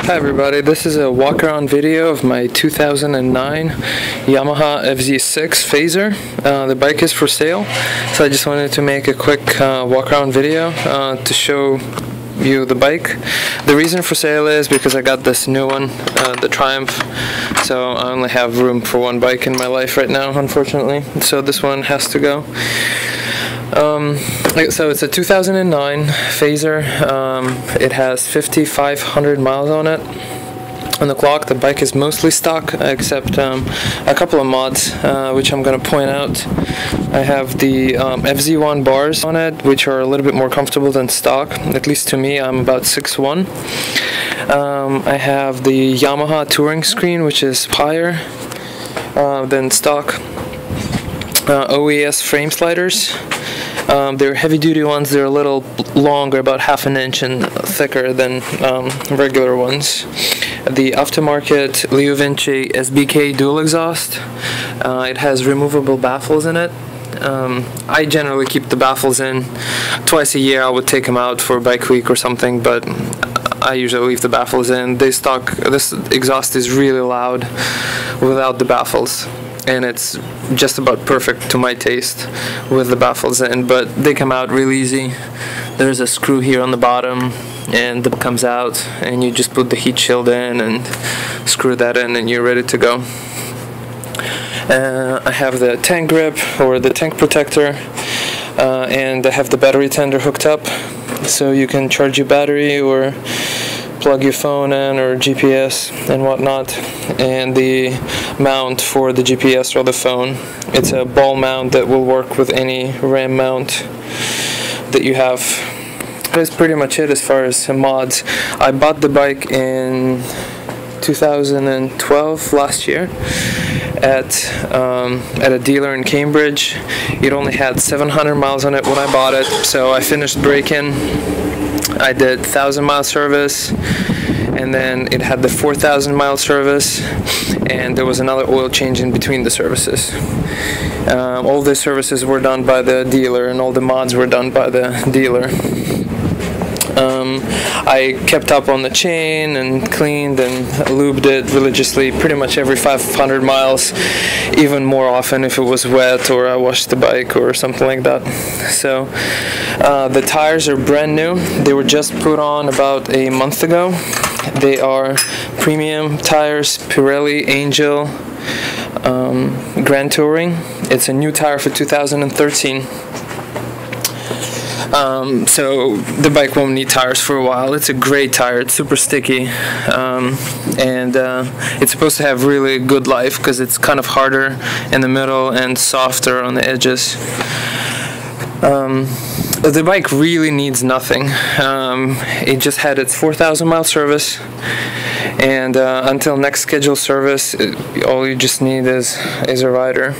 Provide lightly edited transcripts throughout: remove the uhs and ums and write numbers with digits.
Hi everybody, this is a walk-around video of my 2009 Yamaha FZ6 Fazer. The bike is for sale, so I just wanted to make a quick walk-around video to show you the bike. The reason for sale is because I got this new one, the Triumph, so I only have room for one bike in my life right now, unfortunately, so this one has to go. So it's a 2009 Fazer. It has 5,500 miles on it. On the clock, the bike is mostly stock, except a couple of mods, which I'm going to point out. I have the FZ1 bars on it, which are a little bit more comfortable than stock, at least to me. I'm about 6'1". I have the Yamaha touring screen, which is higher than stock. OES frame sliders. They're heavy-duty ones. They're a little longer, about half an inch and thicker than regular ones. The aftermarket Leo Vinci SBK dual exhaust. It has removable baffles in it. I generally keep the baffles in. Twice a year I would take them out for bike week or something, but I usually leave the baffles in. This exhaust is really loud without the baffles, and it's just about perfect to my taste with the baffles in, but they come out real easy. There's a screw here on the bottom and it comes out, and you just put the heat shield in and screw that in and you're ready to go. I have the tank grip or the tank protector, and I have the battery tender hooked up so you can charge your battery or plug your phone in or GPS and whatnot. And the mount for the GPS or the phone, it's a ball mount that will work with any RAM mount that you have. That's pretty much it as far as mods. I bought the bike in 2012, last year, at a dealer in Cambridge. It only had 700 miles on it when I bought it, so I finished break-in. I did 1,000-mile service, and then it had the 4,000-mile service, and there was another oil change in between the services. All the services were done by the dealer, and all the mods were done by the dealer. I kept up on the chain and cleaned and lubed it religiously pretty much every 500 miles, even more often if it was wet or I washed the bike or something like that. So the tires are brand new. They were just put on about a month ago. They are premium tires, Pirelli Angel Grand Touring. It's a new tire for 2013. So the bike won't need tires for a while. It's a great tire. It's super sticky, and it's supposed to have really good life because it's kind of harder in the middle and softer on the edges. The bike really needs nothing. It just had its 4,000-mile service, and until next scheduled service, all you just need is a rider.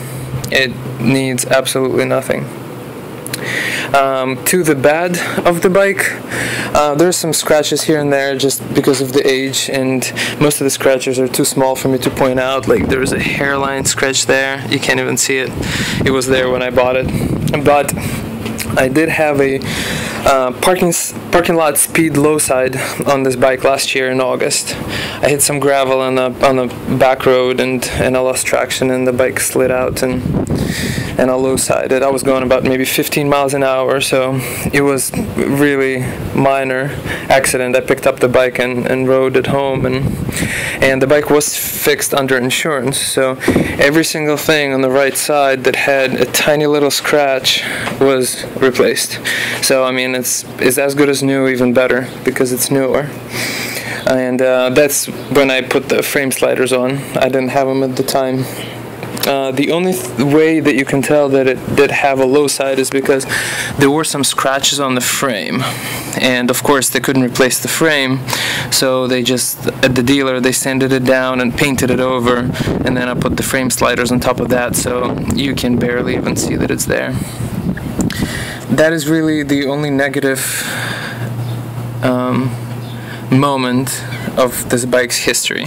It needs absolutely nothing. To the bad of the bike, there's some scratches here and there just because of the age, and most of the scratches are too small for me to point out. Like, there's a hairline scratch there, you can't even see it. It was there when I bought it, but I did have a parking lot speed low side on this bike last year in August. I hit some gravel on the back road, and I lost traction, and the bike slid out, and I low sided. I was going about maybe 15 miles an hour, so it was really minor accident. I picked up the bike and rode it home, and the bike was fixed under insurance, so every single thing on the right side that had a tiny little scratch was replaced. So I mean, it's as good as new, even better, because it's newer. And that's when I put the frame sliders on. I didn't have them at the time. The only way that you can tell that it did have a low side is because there were some scratches on the frame, and of course they couldn't replace the frame, so they just, at the dealer, they sanded it down and painted it over, and then I put the frame sliders on top of that, so you can barely even see that it's there. That is really the only negative moment of this bike's history.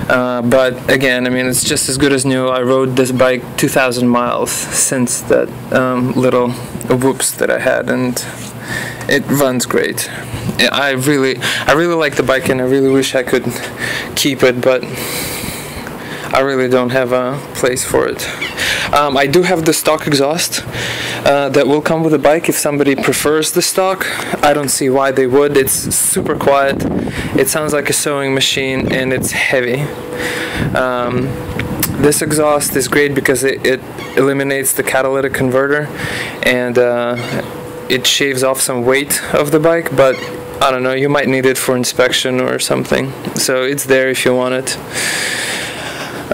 But again, I mean, it's just as good as new. I rode this bike 2,000 miles since that little whoops that I had, and it runs great. I really like the bike, and I really wish I could keep it, but I really don't have a place for it. I do have the stock exhaust that will come with the bike if somebody prefers the stock. I don't see why they would. It's super quiet. It sounds like a sewing machine, and it's heavy. This exhaust is great because it eliminates the catalytic converter, and it shaves off some weight of the bike, but I don't know, you might need it for inspection or something, so it's there if you want it.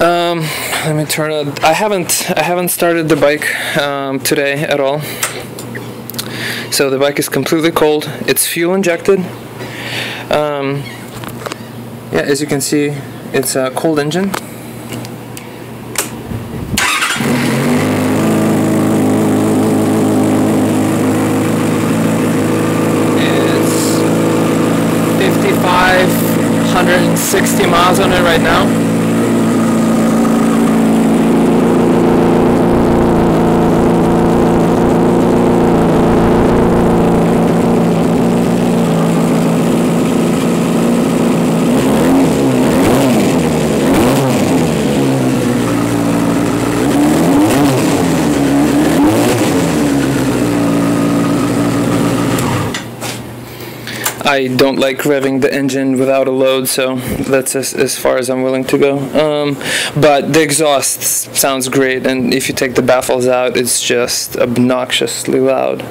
Let me turn it. I haven't started the bike today at all, so the bike is completely cold. It's fuel injected. Yeah, as you can see, it's a cold engine. It's 160 miles on it right now. I don't like revving the engine without a load, so that's as far as I'm willing to go. But the exhaust sounds great, and if you take the baffles out, it's just obnoxiously loud.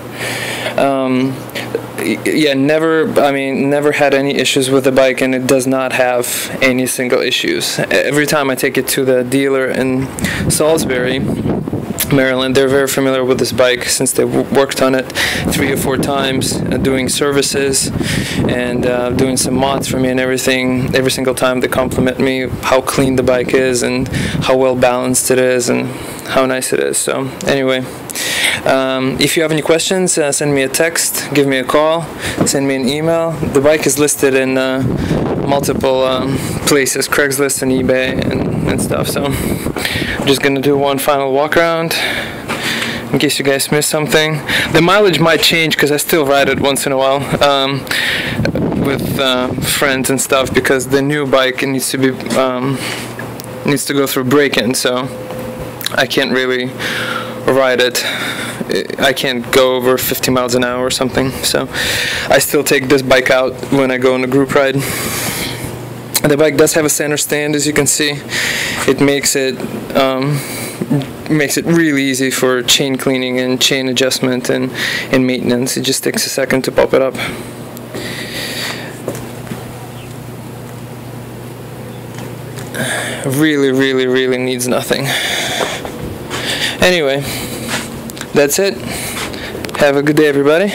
Yeah, never had any issues with the bike, and it does not have any single issues. Every time I take it to the dealer in Salisbury, Maryland, they're very familiar with this bike since they worked on it 3 or 4 times, doing services and doing some mods for me and everything. Every single time they compliment me how clean the bike is and how well balanced it is and how nice it is. So anyway, if you have any questions, send me a text, give me a call, send me an email. The bike is listed in multiple places, Craigslist and eBay and stuff, so I'm just gonna do one final walk around in case you guys missed something. The mileage might change because I still ride it once in a while with friends and stuff, because the new bike needs to go through break-in, so I can't really ride it. I can't go over 50 miles an hour or something, so I still take this bike out when I go on a group ride. The bike does have a center stand, as you can see. It makes it really easy for chain cleaning and chain adjustment and maintenance. It just takes a second to pop it up. Really needs nothing. Anyway, that's it. Have a good day, everybody.